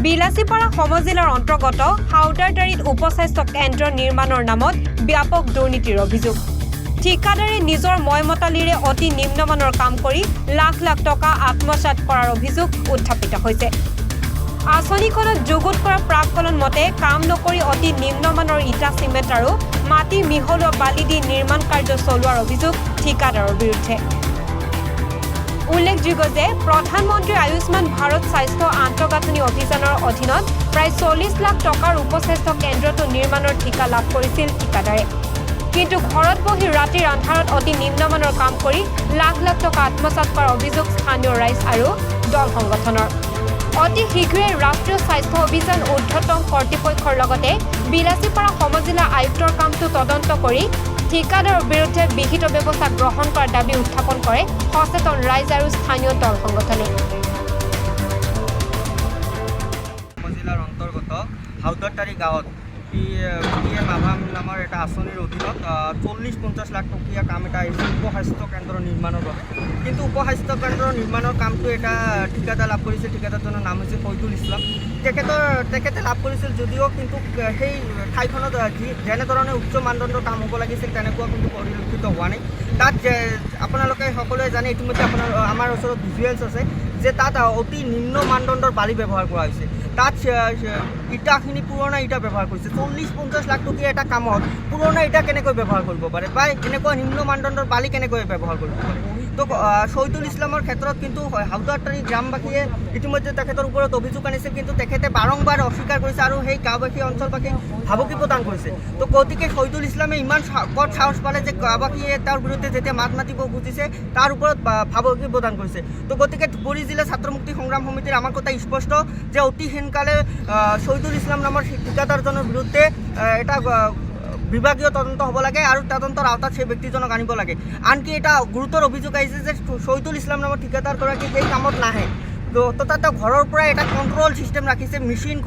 বিলাসীপাৰা সমজিলাৰ অন্তৰ্গত হাউদাৰদাৰীত উপস্বাস্থ্য কেন্দ্ৰ নিৰ্মাণৰ নামত ব্যাপক দুৰ্নীতিৰ অভিযোগ। ঠিকাদাৰে নিজৰ ময়মতালিৰে অতি নিম্নমানৰ কাম কৰি লাখ লাখ টকা আত্মসাৎ কৰাৰ অভিযোগ উত্থাপিত হৈছে। আঁচনিখনত যুগুত কৰা প্ৰাককলন মতে কাম নকৰি অতি নিম্নমানৰ ইটা চিমেণ্ট আৰু মাটি মিহলোৱা বালি দি নিৰ্মাণ কাৰ্য চলোৱাৰ অভিযোগ ঠিকাদাৰৰ বিৰুদ্ধে। উল্লেখযোগ্য যে প্ৰধানমন্ত্ৰী আয়ুষ্মান ভাৰত স্বাস্থ্য আন্তঃগাঁথনি অভিযানৰ অধীনত প্ৰায় 40 লাখ টকাৰ উপস্বাস্থ্য কেন্দ্ৰটো নিৰ্মাণৰ ঠিকা লাভ কৰিছিল ঠিকাদাৰে। কিন্তু ঘৰত বহি ৰাতিৰ আন্ধাৰত অতি নিম্নমানৰ কাম কৰি লাখ লাখ টকা আত্মসাৎ কৰাৰ অভিযোগ স্থানীয় ৰাইজ আৰু দল সংগঠনৰ। অতি শীঘ্ৰেই ৰাষ্ট্ৰীয় স্বাস্থ্য অভিযান ঊৰ্ধ্বতম কৰ্তৃপক্ষৰ লগতে বিলাসীপাৰা সমজিলা আয়ুক্তৰ কামটো তদন্ত কৰি ঠিকাদাৰৰ বিৰুদ্ধে বিহিত ব্যৱস্থা গ্ৰহণ কৰাৰ দাবী উত্থাপন কৰে সচেতন ৰাইজ আৰু স্থানীয় দল সংগঠনে। সমজিলাৰ অন্তৰ্গত হাউদাৰদাৰী গাঁৱত PM আভাম নামৰ এটা আঁচনিৰ অধীনত 40-50 লাখ টকীয়া কাম এটা আহিছে উপস্বাস্থ্য কেন্দ্ৰ নিৰ্মাণৰ বাবে। কিন্তু উপস্বাস্থ্য কেন্দ্ৰ নিৰ্মাণৰ কামটো এটা ঠিকাদাৰ লাভ কৰিছে। ঠিকাদাৰজনৰ নাম হৈছে শহীদুল ইছলাম। তেখেতে লাভ কৰিছিল যদিও কিন্তু সেই ঠাইখনত যেনেধৰণে উচ্চ মানদণ্ডৰ কাম হ'ব লাগিছিল তেনেকুৱা কিন্তু পৰিলক্ষিত হোৱা নাই। তাত আপোনালোকে সকলোৱে জানে, ইতিমধ্যে আমাৰ ওচৰত ভিজুৱেলছ আছে যে তাত অতি নিম্ন মানদণ্ডৰ বালি ব্যৱহাৰ কৰা হৈছে। তাত ইটাখিনি পুৰণা ইটা ব্যৱহাৰ কৰিছে। 40-50 লাখ টকীয়া এটা কামত পুৰণা ইটা কেনেকৈ ব্যৱহাৰ কৰিব পাৰে বা এনেকুৱা নিম্ন মানদণ্ডৰ বালি কেনেকৈ ব্যৱহাৰ কৰিব পাৰে। তো শহীদুল ইছলামৰ ক্ষেত্ৰত কিন্তু হাউদাৰদাৰী গ্ৰামবাসীয়ে ইতিমধ্যে তেখেতৰ ওপৰত অভিযোগ আনিছিল, কিন্তু তেখেতে বাৰম্বাৰ অস্বীকাৰ কৰিছে আৰু সেই গাঁওবাসী অঞ্চলবাসীক ভাবুকি প্ৰদান কৰিছে। তো গতিকে শহীদুল ইছলামে ইমান ক'ত সাহস পালে যে গাঁওবাসীয়ে তেওঁৰ বিৰুদ্ধে যেতিয়া মাত মাতিব খুজিছে তাৰ ওপৰত ভাবুকি প্ৰদান কৰিছে। তো গতিকে ধুবুৰী জিলা ছাত্ৰ মুক্তি সংগ্ৰাম সমিতিৰ আমাৰ কথা স্পষ্ট যে অতি সোনকালে শহীদুল ইছলাম নামৰ ঠিকাদাৰজনৰ বিৰুদ্ধে এটা বিভাগীয় তদন্ত হ'ব লাগে আৰু তদন্তৰ আওতাত সেই ব্যক্তিজনক আনিব লাগে। আনকি এটা গুৰুতৰ অভিযোগ আহিছে যে শহীদুল ইছলাম নামৰ ঠিকাদাৰগৰাকী সেই কামত নাহে। তো তাতে ঘৰৰ পৰা এটা কণ্ট্ৰল ছিষ্টেম ৰাখিছে,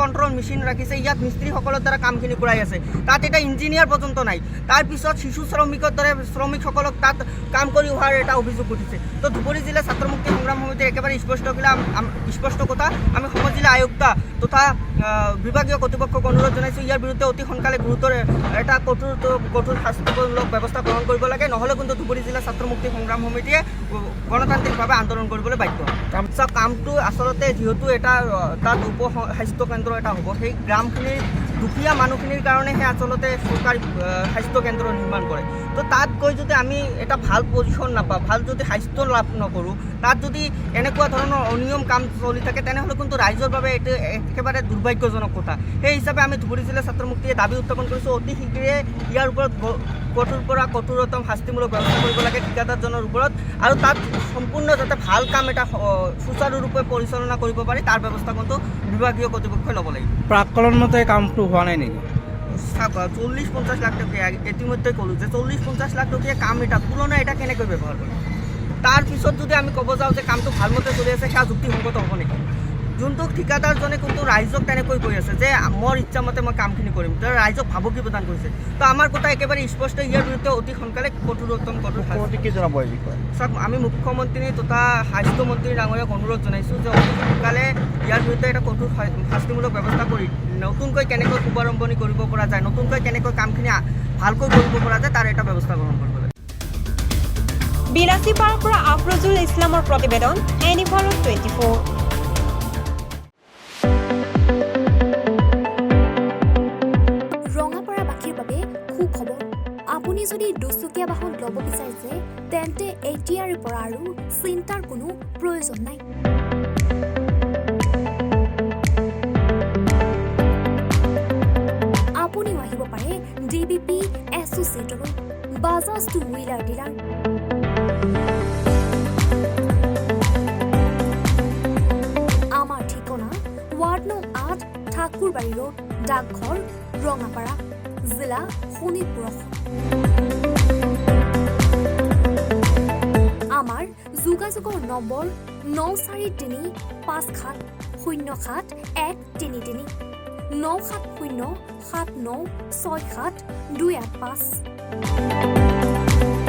কণ্ট্ৰল মেচিন ৰাখিছে। ইয়াত মিস্ত্ৰীসকলৰ দ্বাৰা কামখিনি কৰাই আছে। তাত এটা ইঞ্জিনিয়াৰ পৰ্যন্ত নাই। তাৰপিছত শিশু শ্ৰমিকৰ দৰে শ্ৰমিকসকলক তাত কাম কৰি অহাৰ এটা অভিযোগ উঠিছে। তো ধুবুৰী জিলা ছাত্ৰ মুক্তি সংগ্ৰাম সমিতিৰ একেবাৰে স্পষ্ট কথা আমি সমজিলা আয়ুক্ত তথা বিভাগীয় কৰ্তৃপক্ষক অনুৰোধ জনাইছোঁ, ইয়াৰ বিৰুদ্ধে অতি সোনকালে গুৰুতৰ এটা কঠোৰ শাস্তিমূলক ব্যৱস্থা গ্ৰহণ কৰিব লাগে। নহ'লে কিন্তু ধুবুৰী জিলা ছাত্ৰ মুক্তি সংগ্ৰাম সমিতিয়ে গণতান্ত্ৰিকভাৱে আন্দোলন কৰিবলৈ বাধ্য। কামটো আচলতে যিহেতু এটা তাত উপস্বাস্থ্য কেন্দ্ৰ এটা হ'ব, সেই গ্ৰামখিনিৰ দুখীয়া মানুহখিনিৰ কাৰণেহে আচলতে চৰকাৰী স্বাস্থ্য কেন্দ্ৰ নিৰ্মাণ কৰে। তো তাত গৈ যদি আমি এটা ভাল পজিশ্যন নাপাওঁ, ভাল যদি স্বাস্থ্য লাভ নকৰোঁ, তাত যদি এনেকুৱা ধৰণৰ অনিয়ম কাম চলি থাকে তেনেহ'লে কিন্তু ৰাইজৰ বাবে এইটো একেবাৰে দুৰ্ভাগ্যজনক কথা। সেই হিচাপে আমি ধুবুৰী জিলা ছাত্ৰ মুক্তিয়ে দাবী উত্থাপন কৰিছোঁ, অতি শীঘ্ৰে ইয়াৰ ওপৰত কঠোৰ পৰা কঠোৰতম শাস্তিমূলক ব্যৱস্থা কৰিব লাগে ঠিকাদাৰজনৰ ওপৰত, আৰু তাত সম্পূৰ্ণ যাতে ভাল কাম এটা সুচাৰুৰূপে পৰিচালনা কৰিব পাৰি তাৰ ব্যৱস্থা কিন্তু বিভাগীয় কৰ্তৃপক্ষই ল'ব লাগিব। প্ৰাককলন মতে কামটো হোৱা নাই নেকি? 40-50 লাখ টকীয়া ইতিমধ্যে ক'লোঁ যে 40-50 লাখ টকীয়া কাম এটা পুৰণা এটা কেনেকৈ ব্যৱহাৰ কৰে। তাৰপিছত যদি আমি ক'ব যাওঁ যে কামটো ভালমতে চলি আছে, সেয়া যুক্তিসংগত হ'ব নেকি? যোনটো ঠিকাদাৰজনে কিন্তু ৰাইজক তেনেকৈ কৈ আছে যে মোৰ ইচ্ছামতে মই কামখিনি কৰিম, ৰাইজক ভাবুকি প্ৰদান কৰিছে। তো আমাৰ কথা একেবাৰে স্পষ্ট, ইয়াৰ বিৰুদ্ধে অতি সোনকালে কঠোৰ কি জনাব এই বিষয়ে? চাওক, আমি মুখ্যমন্ত্ৰী তথা স্বাস্থ্যমন্ত্ৰী ডাঙৰীয়াক অনুৰোধ জনাইছোঁ যে অতি সোনকালে ইয়াৰ বিৰুদ্ধে এটা কঠোৰ শাস্তিমূলক ব্যৱস্থা কৰি নতুনকৈ কেনেকৈ শুভাৰম্ভণি কৰিব পৰা যায়, নতুনকৈ কেনেকৈ কামখিনি ভালকৈ কৰিব পৰা যায় তাৰ এটা ব্যৱস্থা গ্ৰহণ কৰিব লাগে। বিলাসীপাৰাৰ পৰা আফৰোজুল ইছলামৰ প্ৰতিবেদন, এনিভাৰত 24। আপুনি যদি দুচকীয়া বাহন ল'ব বিচাৰিছে তেন্তে এতিয়াৰ পৰা আৰু চিন্তাৰ কোনো প্ৰয়োজন নাই। আপুনিও আহিব পাৰে DBP এছ'চিয়েটলৈ, বাজাজ টু হুইলাৰ ডিলাৰ। আমাৰ ঠিকনা ৱাৰ্ড নং 8, ঠাকুৰবাৰী ৰোড, ডাকঘৰ, ৰঙাপাৰা, জিলা শোণিতপুৰ। আমাৰ যোগাযোগৰ নম্বৰ 9435707133 9707967285285।